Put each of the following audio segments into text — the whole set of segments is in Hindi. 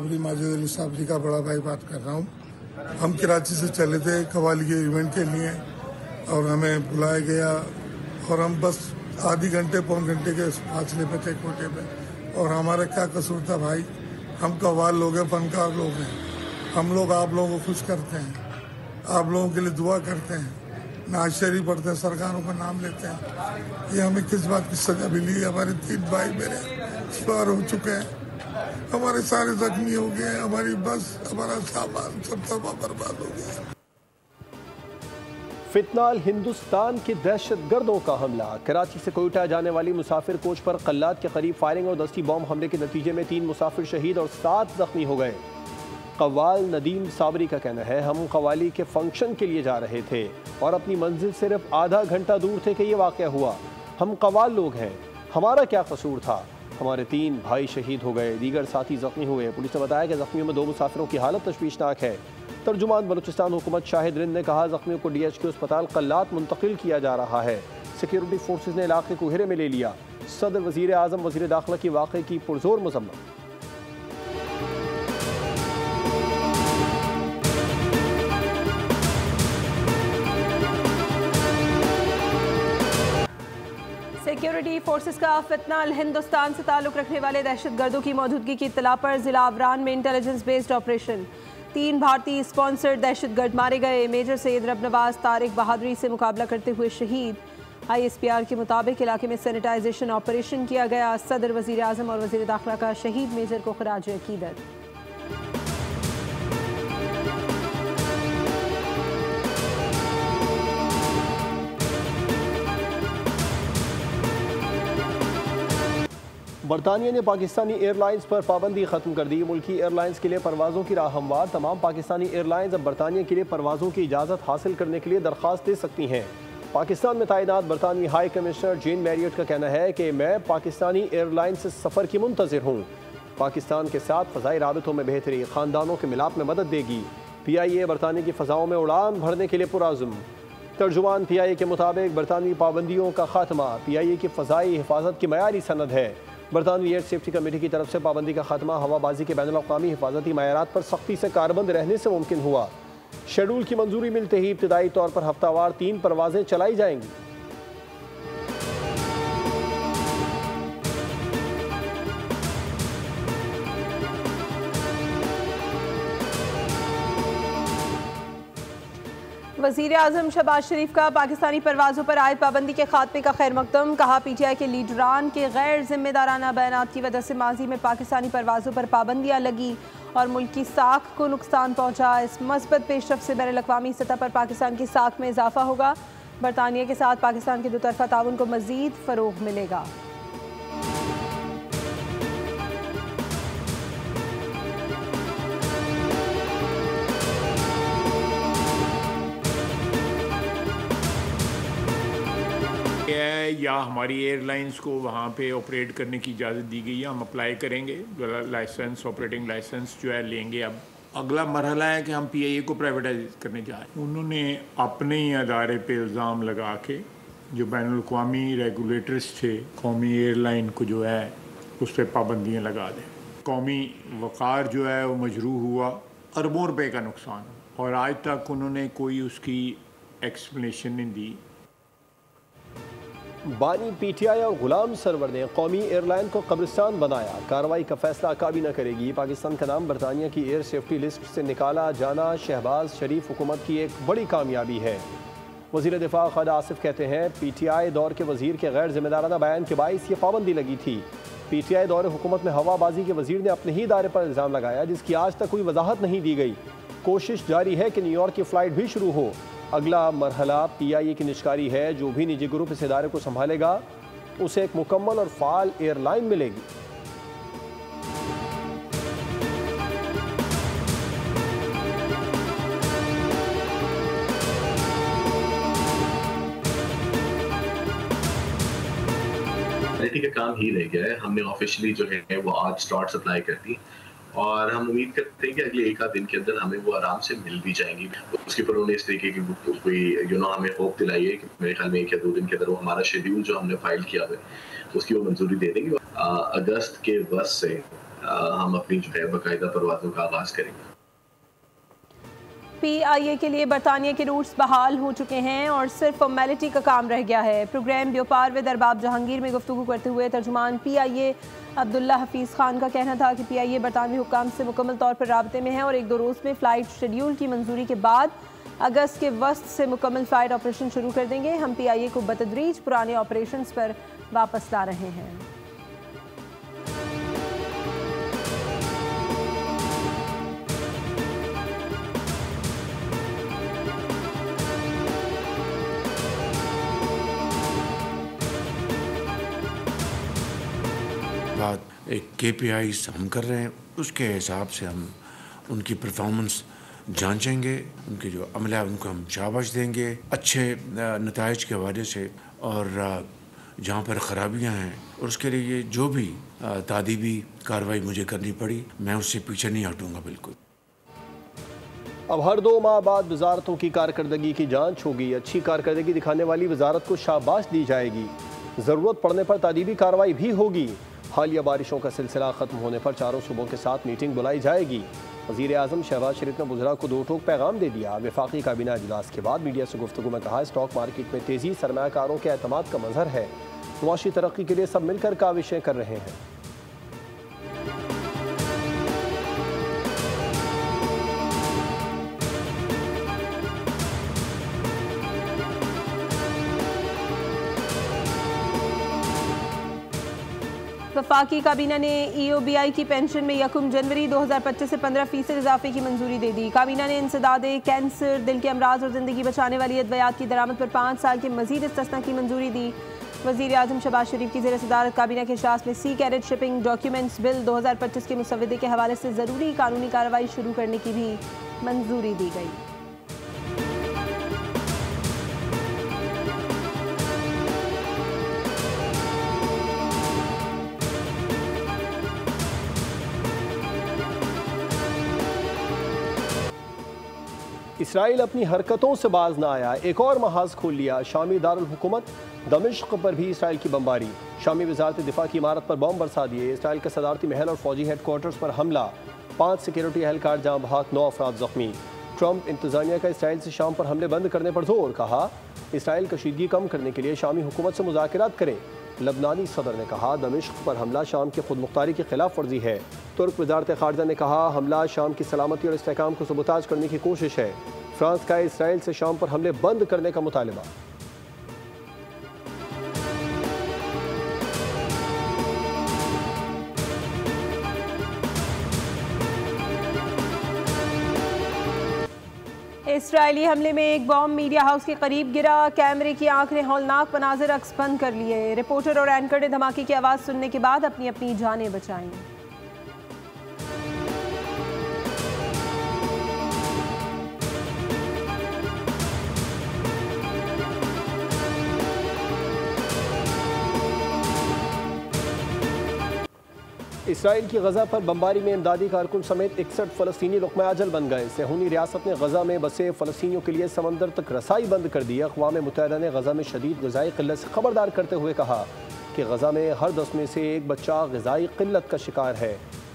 साबरी माजिद अली साबरी का बड़ा भाई बात कर रहा हूँ। हम कराची से चले थे कव्वाली के इवेंट के लिए और हमें बुलाया गया और हम बस आधी घंटे पौन घंटे के फासले पे थे कोटे पे। और हमारा क्या कसूर था भाई, हम कव्वाल लोग हैं, फनकार लोग हैं। हम लोग आप लोगों को खुश करते हैं, आप लोगों के लिए दुआ करते हैं, नाज शरीफ पढ़ते हैं, सरकारों का नाम लेते हैं। ये हमें किस बात की सजा मिली? हमारे 3 भाई मेरे सवार हो चुके हैं, हमारे सारे जख्मी हो गए, हमारी बस, हमारा सामान सब तबाह बर्बाद हो गया। फितनाल हिंदुस्तान के दहशतगर्दों का हमला। कराची से कोयटा जाने वाली मुसाफिर कोच पर कल्लात के करीब फायरिंग और दस्ती बॉम्ब हमले के नतीजे में 3 मुसाफिर शहीद और 7 जख्मी हो गए। कव्वाल नदीम साबरी का कहना है, हम कव्वाली के फंक्शन के लिए जा रहे थे और अपनी मंजिल सिर्फ आधा घंटा दूर थे कि ये वाक़या हुआ। हम कव्वाल लोग हैं, हमारा क्या कसूर था? हमारे 3 भाई शहीद हो गए, दीगर साथी जख्मी हुए। पुलिस ने बताया कि जख्मियों में 2 मुसाफिरों की हालत तशवीशनाक है। तर्जुमान बलूचिस्तान हुकूमत शाहिद रिंद ने कहा, जख्मियों को DHQ अस्पताल कल्लात मुंतकिल किया जा रहा है। सिक्योरिटी फोर्सेज ने इलाके को घेरे में ले लिया। सदर वजीर आजम वजीर दाखिला की वाक़े की पुरजोर मजम्मत। सिक्योरिटी फोर्सेस का फितनाल हिंदुस्तान से ताल्लुक़ रखने वाले दहशतगर्दों की मौजूदगी की इत्तला पर जिला आबरान में इंटेलिजेंस बेस्ड ऑपरेशन। 3 भारतीय स्पॉन्सर्ड दहशतगर्द मारे गए। मेजर सैयद रबनवाज तारिक बहादुरी से मुकाबला करते हुए शहीद। ISPR के मुताबिक इलाके में सैनिटाइजेशन ऑपरेशन किया गया। सदर वजीर आजम और वजीर दाखिला का शहीद मेजर को खराज अकीदत। बरतानिया ने पाकिस्तानी एयरलाइंस पर पाबंदी खत्म कर दी। मुल्की एयरलाइंस के लिए परवाज़ों की राह हमवार। तमाम पाकिस्तानी एयरलाइंस अब बरतानिया के लिए परवाज़ों की इजाज़त हासिल करने के लिए दरख्वास्त दे सकती हैं। पाकिस्तान में तैनात बरतानवी हाई कमिश्नर जेन मैरियट का कहना है कि मैं पाकिस्तानी एयरलाइन से सफ़र की मुंतज़िर हूँ। पाकिस्तान के साथ फ़ज़ाई राबितों में बेहतरी, ख़ानदानों के मिलाप में मदद देगी। PIA बरतानिया की फ़ज़ाओं में उड़ान भरने के लिए पुरअज़्म। तर्जुमान PIA के मुताबिक बरतानवी पाबंदियों का खात्मा PIA की फ़ज़ाई हिफाजत की मयारी सनद है। बरतानवी एयर सेफ्टी कमेटी की तरफ से पाबंदी का खात्मा हवाबाजी के बैनुल-अक़वामी हिफाजती मायारात पर सख्ती से कारबंद रहने से मुमकिन हुआ। शेड्यूल की मंजूरी मिलते ही इब्तदाई तौर पर हफ्तावार 3 परवाजें चलाई जाएंगी। वज़ीर आज़म शहबाज शरीफ का पाकिस्तानी परवाज़ों पर आयद पाबंदी के खात्मे का खैर मकदम। कहा, PTI के लीडरान के गैर जिम्मेदाराना बयानात की वजह से माजी में पाकिस्तानी परवाज़ों पर पाबंदियाँ लगी और मुल्क की साख को नुकसान पहुँचा। इस मस्बत पेशरफ से बैनुल-अक़वामी सतह पर पाकिस्तान की साख में इजाफा होगा। बरतानिया के साथ पाकिस्तान के दोतरफा ताउन को मज़ीद फ़रोग़ मिलेगा। या हमारी एयरलाइंस को वहाँ पे ऑपरेट करने की इजाज़त दी गई है। हम अप्लाई करेंगे, लाइसेंस, ऑपरेटिंग लाइसेंस जो है लेंगे। अब अगला मरहला है कि हम PIA को प्राइवेटाइज करने जा रहे हैं। उन्होंने अपने ही अदारे पे इल्ज़ाम लगा के जो बैनुल-अक़वामी रेगुलेटर्स थे, कौमी एयरलाइन को जो है उस पर पाबंदियाँ लगा दें। कौमी वक़ार जो है वो मजरूह हुआ, अरबों रुपए का नुकसान, और आज तक उन्होंने कोई उसकी एक्सप्लेनेशन नहीं दी। बानी PTI और गुलाम सरवर ने कौमी एयरलाइन को कब्रिस्तान बनाया। कार्रवाई का फैसला काबीना करेगी। पाकिस्तान का नाम बरतानिया की एयर सेफ्टी लिस्ट से निकाला जाना शहबाज शरीफ हुकूमत की एक बड़ी कामयाबी है। वज़ीर दिफा ख़ालिद आसिफ कहते हैं, PTI दौर के वज़ीर के गैर जिम्मेदाराना बयान के बाइस ये पाबंदी लगी थी। PTI दौर हुकूमत में हवाबाजी के वज़ीर ने अपने ही इदारे पर इल्ज़ाम लगाया, जिसकी आज तक कोई वजाहत नहीं दी गई। कोशिश जारी है कि न्यूयॉर्क की फ़्लाइट भी शुरू हो। अगला मरहला PIA की निष्कारी है। जो भी निजी ग्रुप इस इदारे को संभालेगा उसे एक मुकम्मल और फ़ाल एयरलाइन मिलेगी। का काम ही रह गया है। हमने ऑफिशियली जो है वो आज स्लॉट्स अप्लाई कर दी और हम उम्मीद करते हैं कि अगले 1 आध दिन के अंदर हमें वो आराम से मिल भी जाएंगी। उसके पर उन्होंने इस तरीके की कोई हमें होप दिलाई है कि मेरे ख्याल में 1 या 2 दिन के अंदर वो हमारा शेड्यूल जो हमने फाइल किया है उसकी वो मंजूरी दे देंगे। अगस्त के बस से हम अपनी जो है बाकायदा परवाज़ों का आगाज़ करेंगे। PIA के लिए बरतानिया के रूट्स बहाल हो चुके हैं और सिर्फ फॉर्मेलिटी का काम रह गया है। प्रोग्राम व्यापार विद अरबाब जहांगीर में गुफ्तगू करते हुए तर्जुमान PIA अब्दुल्ला हफीज़ खान का कहना था कि PIA बरतानवी हुक्काम से मुकम्मल तौर पर राबते में है और 1-2 रोज़ में फ़्लाइट शेड्यूल की मंजूरी के बाद अगस्त के वस्त से मुकम्मल फ़्लाइट ऑपरेशन शुरू कर देंगे। हम PIA को बतदरीज पुराने ऑपरेशन पर वापस ला रहे हैं। एक KPIs हम कर रहे हैं, उसके हिसाब से हम उनकी परफॉर्मेंस जांचेंगे, उनके जो अमला है उनको हम शाबाश देंगे अच्छे नताइज के हवाले से, और जहाँ पर ख़राबियाँ हैं और उसके लिए जो भी तादीबी कार्रवाई मुझे करनी पड़ी मैं उससे पीछे नहीं हटूँगा। बिल्कुल। अब हर 2 माह बाद वजारतों की कारकर्दगी की जांच होगी। अच्छी कारकर्दगी दिखाने वाली वजारत को शाबाश दी जाएगी। ज़रूरत पड़ने पर तादीबी कार्रवाई भी होगी। हालिया बारिशों का सिलसिला ख़त्म होने पर चारों सूबों के साथ मीटिंग बुलाई जाएगी। वज़ीर आज़म शहबाज शरीफ ने वज़रा को 2 टोक पैगाम दे दिया। वफाकी काबीना इजलास के बाद मीडिया से गुफ्तगू में कहा, स्टॉक मार्केट में तेज़ी सरमायाकारों के एतमाद का मज़हर है। मुआशी तरक्की के लिए सब मिलकर काविशें कर रहे हैं। वफाकी काबीना ने EOBI की पेंशन में 1 जनवरी 2025 से 15% इजाफे की मंजूरी दे दी। काबीना ने इंसदादे, कैंसर, दिल के अमराज और ज़िंदगी बचाने वाली अद्वियात की दरामद पर 5 साल के मजीद इस्तिस्ना की मंजूरी दी। वज़ीर आज़म शहबाज शरीफ की ज़ेर सदारत काबीना के इजलास में सी कैरेट शिपिंग डॉक्यूमेंट्स बिल 2025 के मुसवदे के हवाले से ज़रूरी कानूनी कार्रवाई शुरू करने की भी मंजूरी दी गई। इसराइल अपनी हरकतों से बाज ना आया, एक और महाज खोल लिया। शामी दारुल हुकूमत दमिश्क पर भी इसराइल की बमबारी। शामी वजारत दिफा की इमारत पर बम बरसा दिए। इसराइल के सदारती महल और फौजी हेडक्वार्टर्स पर हमला। 5 सिक्योरिटी एहलकार जहां बहक, 9 अफराद जख्मी। ट्रंप इंतजामिया का इसराइल से शाम पर हमले बंद करने पर जोर। कहा, इसराइल कशीदगी कम करने के लिए शामी हुकूमत से मुज़ाकरात करे। लबनानी सदर ने कहा, दमिश्क पर हमला शाम की खुद मुख्तारी की खिलाफ वर्जी है। तुर्क वजारत खारजा ने कहा, हमला शाम की सलामती और इस्तेहकाम को सबूताज करने की कोशिश है। फ्रांस का इसराइल से शाम पर हमले बंद करने का मुतालबा। इसराइली हमले में एक बॉम्ब मीडिया हाउस के करीब गिरा। कैमरे की आंख ने हौलनाक मनाजिर अक्स बंद कर लिए। रिपोर्टर और एंकर ने धमाके की आवाज़ सुनने के बाद अपनी अपनी जानें बचाईं। इसराइल की गजा पर बमबारी में इमदादी कारकुन समेत 61 फ़लस्तीनी लुक़मा अजल बन गए। सेहूनी रियासत ने गजा में बसे फ़लस्तीनियों के लिए समंदर तक रसाई बंद कर दी। अक़वाम मुत्तहिदा ने गजा में शदीद ग़िज़ाई क़िल्लत से खबरदार करते हुए कहा कि गजा में हर 10 में से 1 बच्चा ग़िज़ाई क़िल्लत का शिकार है।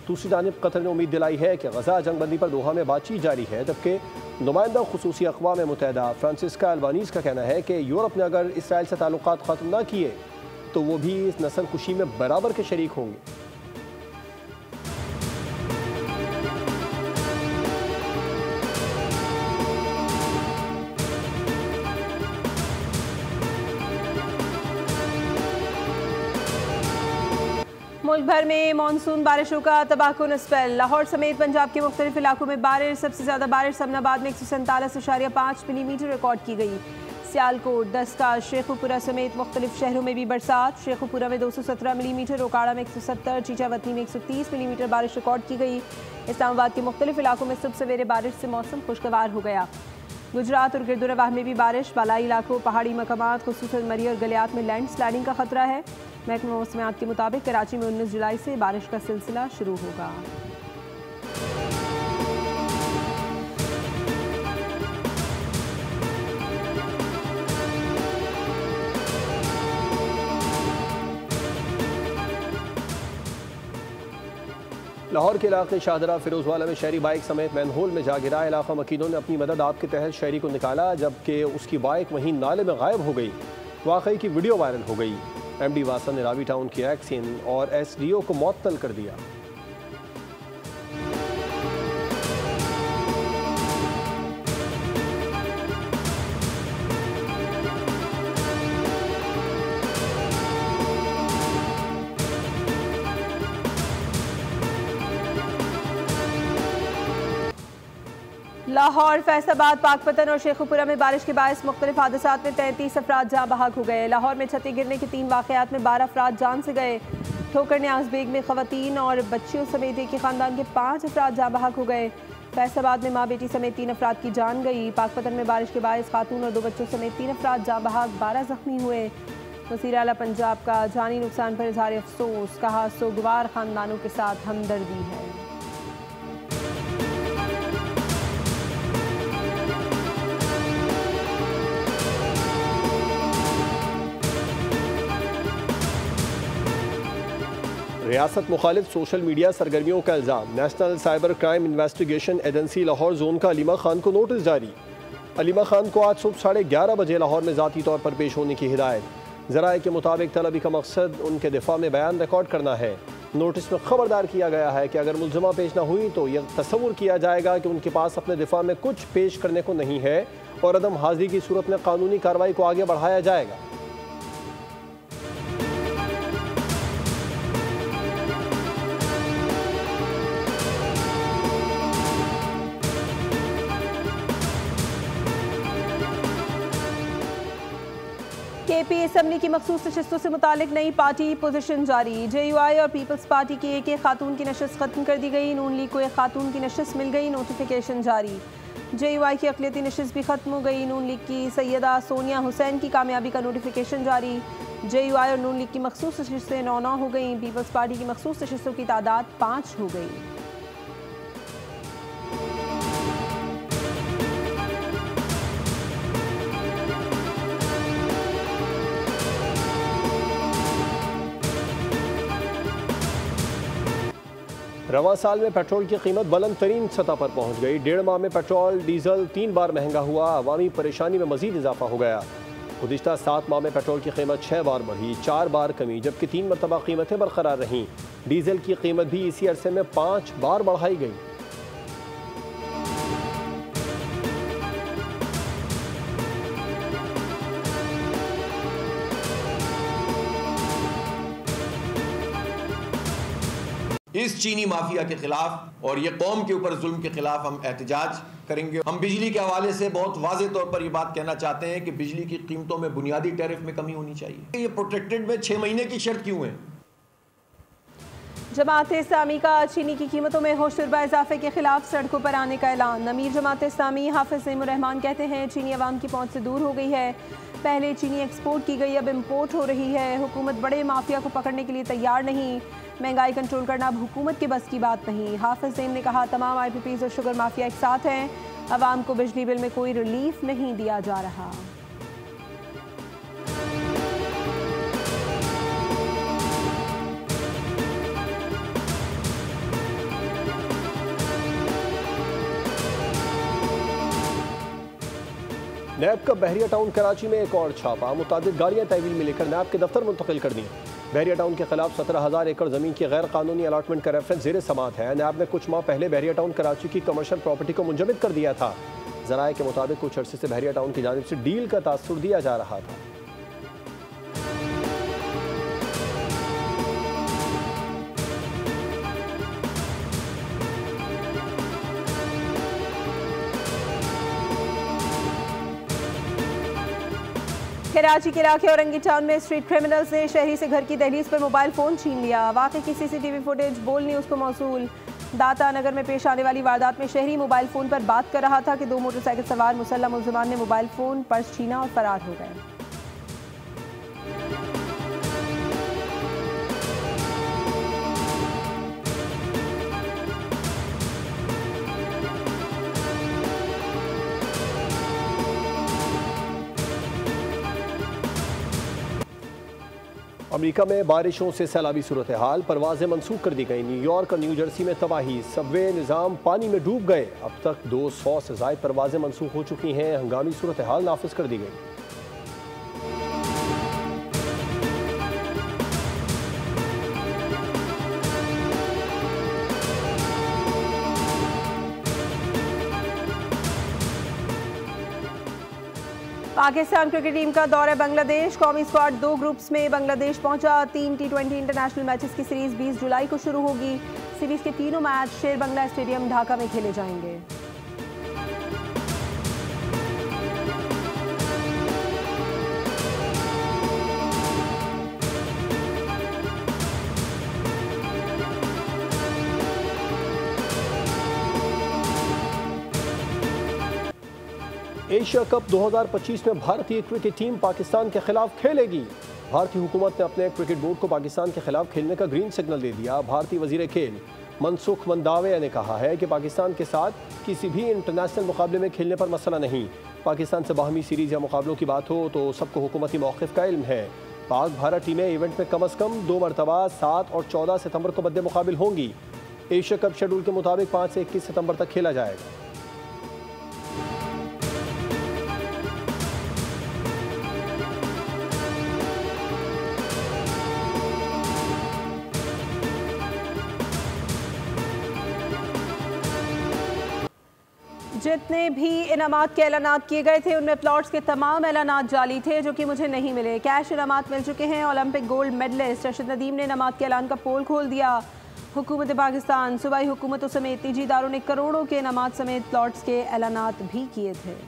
दूसरी जानिब कतर ने उम्मीद दिलाई है कि गजा जंगबंदी पर दोहा में बातचीत जारी है। जबकि नुमाइंदा खुसूसी अक़वाम मुत्तहिदा फ्रांसिस्का अल्बानीज़ का कहना है कि यूरोप ने अगर इसराइल से ताल्लुकात ख़त्म न किए तो वो भी इस नस्ल कुशी में बराबर के शरीक होंगे। मुल्क भर में मानसून बारिशों का तबाहकुन स्पेल। लाहौर समेत पंजाब के मुख्तलिफ इलाकों में बारिश। सबसे ज़्यादा बारिश समनाबाद में 147.5 मिलीमीटर रिकॉर्ड की गई। सियालकोट, दस्का, शेखुपुरा समेत मुख्तलिफ शहरों में भी बरसात। शेखुपुरा में 217 मिलीमीटर, रोकाड़ा में 170, चीचावतनी में 130 मिलीमीटर बारिश रिकॉर्ड की गई। इस्लामाबाद के मुख्तलिफ इलाकों में सुबह सवेरे बारिश से मौसम खुशगवार हो गया। गुजरात और गिरदुरवाह में भी बारिश। बालाई इलाकों, पहाड़ी मकामात खुसूसन मरी और गलियात में लैंड स्लाइडिंग का खतरा है। महकमा मौसमियात के मुताबिक कराची में 19 जुलाई से बारिश का सिलसिला शुरू होगा। लाहौर के इलाके शाहदरा फिरोजवाला में शहरी बाइक समेत मैनहोल में जा गिरा। इलाका मकीनों ने अपनी मदद आप के तहत शहरी को निकाला, जबकि उसकी बाइक वहीं नाले में गायब हो गई। वाकई की वीडियो वायरल हो गई। MD वासा ने रावी टाउन की एक्सिन और SDO को मुअत्तल कर दिया। लाहौर, फैसलाबाद, पाकपतन और शेखुपुरा में बारिश के बायस मुख्तलिफ हादसात में 33 अफराद जाँ बहक हो गए। लाहौर में छतें गिरने के 3 वाक़यात में 12 अफराद जान से गए। ठोकर न्याज बेग में ख़वातीन और बच्चियों समेत एक ही ख़ानदान के 5 अफराद जाँ बहक हो गए। फैसलाबाद में माँ बेटी समेत 3 अफराद की जान गई। पाकपतन में बारिश के बायस खातून और 2 बच्चों समेत 3 अफराद जाँ बहक, 12 ज़ख्मी हुए। वज़ीर आला पंजाब का जानी नुकसान पर इज़हार अफसोस, कहा सोगवार ख़ानदानों के साथ हमदर्दी है। रियासत मुखालिफ सोशल मीडिया सरगर्मियों का इल्ज़ाम। National cyber crime investigation agency Lahore zone का अलीमा खान को नोटिस जारी। अलीमा खान को आज सुबह 11:30 बजे लाहौर में ज़ाती तौर पर पेश होने की हिदायत। ज़राए के मुताबिक तलबी का मकसद उनके दिफा में बयान रिकॉर्ड करना है। नोटिस में खबरदार किया गया है कि अगर मुल्ज़िमा पेश न हुई तो यह तसव्वुर किया जाएगा कि उनके पास अपने दिफा में कुछ पेश करने को नहीं है और अदम हाज़िरी की सूरत में कानूनी कार्रवाई को आगे बढ़ाया जाएगा। KP असम्बली की मखसूस नशस्तों से मुतालिक नई पार्टी पोजीशन जारी। JUI और पीपल्स पार्टी की एक खातून की नशस्त खत्म कर दी गई। नून लीग को एक खातून की नशस्त मिल गई, नोटिफिकेशन जारी। JUI की अक़लियती नशस्त भी खत्म हो गई। नून लीग की सैयदा सोनिया हुसैन की कामयाबी का नोटिफिकेशन जारी। JUI और नून लीग की मखसूस नशस्तें 9-9 हो गई। पीपल्स पार्टी की मखसूस नशस्तों की तादाद 5 हो गई। रवां साल में पेट्रोल की कीमत बुलंद तरीन सतह पर पहुंच गई। 1.5 माह में पेट्रोल डीजल 3 बार महंगा हुआ। अवामी परेशानी में मजीद इजाफा हो गया। गुज़िश्ता 7 माह में पेट्रोल की कीमत 6 बार बढ़ी, 4 बार कमी, जबकि 3 मरतबा कीमतें बरकरार रहीं। डीजल की कीमत भी इसी अरसे में 5 बार बढ़ाई गई। इस चीनी माफिया के खिलाफ और ये कौम के ऊपर जुल्म के खिलाफ हम एहतजाज करेंगे। हम बिजली के हवाले से बहुत वाज़ेह तौर पर ये बात कहना चाहते हैं कि बिजली की कीमतों में बुनियादी टैरिफ में कमी होनी चाहिए। ये प्रोटेक्टेड में 6 महीने की शर्त क्यों है? जमात-ए-इस्लामी का चीनी की कीमतों में होशरुबा इजाफे के खिलाफ सड़कों पर आने का ऐलान। अमीर जमात-ए-इस्लामी हाफिज नईमुर्रहमान कहते हैं चीनी अवाम की पहुंच से दूर हो गई है। पहले चीनी एक्सपोर्ट की गई, अब इम्पोर्ट हो रही है। हुकूमत बड़े माफिया को पकड़ने के लिए तैयार नहीं। महंगाई कंट्रोल करना अब हुकूमत के बस की बात नहीं। हाफिज नईम ने कहा तमाम IPPs और शुगर माफिया एक साथ हैं। अवाम को बिजली बिल में कोई रिलीफ नहीं दिया जा रहा। नैब का बहरिया टाउन कराची में एक और छापा। मुतादिद गाड़ियाँ तहवील में लेकर नैब के दफ्तर मुंतकिल कर दी। बहरिया टाउन के खिलाफ 17,000 एकड़ ज़मीन की गैर कानूनी अलाटमेंट का रेफरेंस ज़ेर समात है। नैब ने कुछ माह पहले बहरिया टाउन कराची की कमर्शियल प्रॉपर्टी को मुंजमद कर दिया था। ज़राए के मुताबिक कुछ अरसे से बहरिया टाउन की जानिब से डील का तासुर दिया जा रहा था। कराची के इलाके औरंगी टाउन में स्ट्रीट क्रिमिनल्स ने शहरी से घर की दहलीज पर मोबाइल फ़ोन छीन लिया। वाक़े की CCTV फुटेज बोल न्यूज़ को मौसूल। दाता नगर में पेश आने वाली वारदात में शहरी मोबाइल फ़ोन पर बात कर रहा था कि 2 मोटरसाइकिल सवार मुसल्लम मुल्ज़िमान ने मोबाइल फ़ोन, पर्स छीना और फरार हो गए। अमेरिका में बारिशों से सैलाबी सूरत हाल, परवाजें मनसूख कर दी गई। न्यूयॉर्क और न्यू जर्सी में तबाही, सबवे निज़ाम पानी में डूब गए। अब तक 200 से ज़ायद परवाजें मनसूख हो चुकी हैं। हंगामी सूरत हाल नाफिज कर दी गई। पाकिस्तान क्रिकेट टीम का दौरा बांग्लादेश। कौमी स्क्वाड 2 ग्रुप्स में बांग्लादेश पहुंचा। 3 T20 इंटरनेशनल मैचेस की सीरीज 20 जुलाई को शुरू होगी। सीरीज के तीनों मैच शेर बंगला स्टेडियम ढाका में खेले जाएंगे। एशिया कप 2025 में भारतीय क्रिकेट टीम पाकिस्तान के खिलाफ खेलेगी। भारतीय हुकूमत ने अपने क्रिकेट बोर्ड को पाकिस्तान के खिलाफ खेलने का ग्रीन सिग्नल दे दिया। भारतीय वजीर खेल मनसुख मंदाविया ने कहा है कि पाकिस्तान के साथ किसी भी इंटरनेशनल मुकाबले में खेलने पर मसला नहीं। पाकिस्तान से बाहमी सीरीज या मुकाबलों की बात हो तो सबको हुकूमती मौक़िफ़ का इल्म है। पाक भारत टीमें इवेंट में कम अज़ कम 2 मरतबा 7 और 14 सितंबर को मद्दे मुकाबिल होंगी। एशिया कप शेड्यूल के मुताबिक 5 से 21 सितंबर तक खेला जाएगा। जितने भी इनामात के ऐलानात किए गए थे उनमें प्लॉट्स के तमाम ऐलानात जाली थे जो कि मुझे नहीं मिले। कैश इनामात मिल चुके हैं। Olympic gold medallist Rashid Nadeem ने इनामात के ऐलान का पोल खोल दिया। हुकूमत पाकिस्तान सूबाई हुकूमतों समेत निजी इदारों ने करोड़ों के इनामात समेत प्लॉट्स के ऐलानात भी किए थे।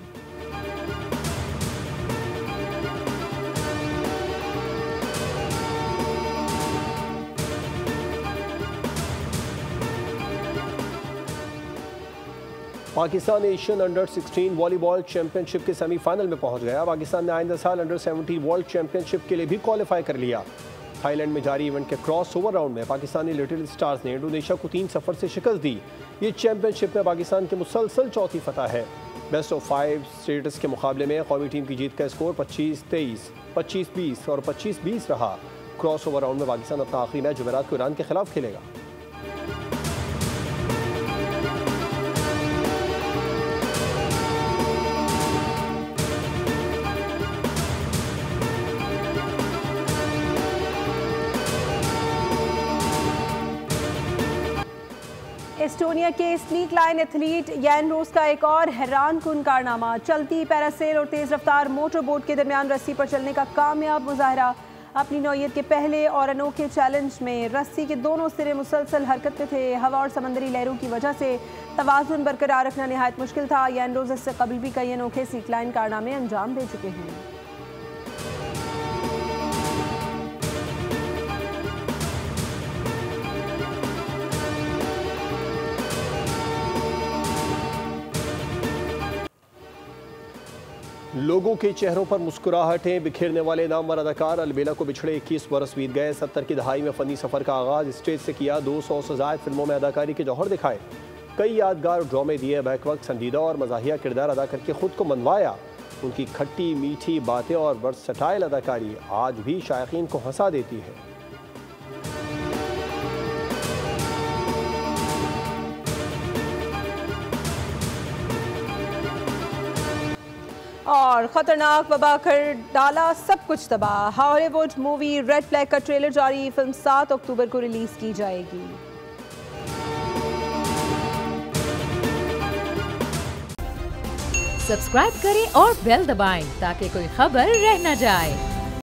Pakistan Asian under 16 volleyball championship के सेमीफाइनल में पहुंच गया। पाकिस्तान ने आइंदा साल अंडर 17 वर्ल्ड चैंपियनशिप के लिए भी क्वालिफाई कर लिया। थाईलैंड में जारी इवेंट के क्रॉस ओवर राउंड में पाकिस्तानी लिटिल स्टार्स ने इंडोनेशिया को 3-0 से शिकस्त दी। ये चैंपियनशिप में पाकिस्तान की मुसलसल चौथी फतह है। बेस्ट ऑफ 5 स्टेटस के मुकाबले में कौमी टीम की जीत का स्कोर 25-23, 25-20 और 25-20 रहा। क्रॉस ओवर राउंड में पाकिस्तान अपना आखिरी मैच जुमेरात को ईरान के खिलाफ खेलेगा। एस्टोनिया के स्नीक लाइन एथलीट यान रोस का एक और हैरान कुन कारनामा। चलती पैरासेल और तेज रफ्तार मोटर बोट के दरमियान रस्सी पर चलने का कामयाब मुजाहरा। अपनी नौयत के पहले और अनोखे चैलेंज में रस्सी के दोनों सिरे मुसलसल हरकत में थे। हवा और समंदरी लहरों की वजह से तवाज़ुन बरकरार रखना निहायत मुश्किल था। यान रोस इससे कबल भी कई अनोखे स्नीक लाइन कारनामे अंजाम दे चुके हैं। लोगों के चेहरों पर मुस्कुराहटें बिखेरने वाले नामवर अदाकार अलबेला को बिछड़े 21 बरस बीत गए। 70 की दहाई में फ़नी सफ़र का आगाज़ स्टेज से किया। 200 से ज़ायद फिल्मों में अदाकारी के जौहर दिखाए। कई यादगार ड्रामे दिए। बैक वक्त संजीदा और मज़ाहिया किरदार अदा करके ख़ुद को मनवाया। उनकी खट्टी मीठी बातें और वर्सटाइल अदाकारी आज भी शायकीन को हंसा देती है। और खतरनाक वबा कर डाला सब कुछ तबाह। हॉलीवुड मूवी रेड फ्लैग का ट्रेलर जारी। फिल्म 7 अक्टूबर को रिलीज की जाएगी। सब्सक्राइब करें और बेल दबाएं ताकि कोई खबर रह न जाए।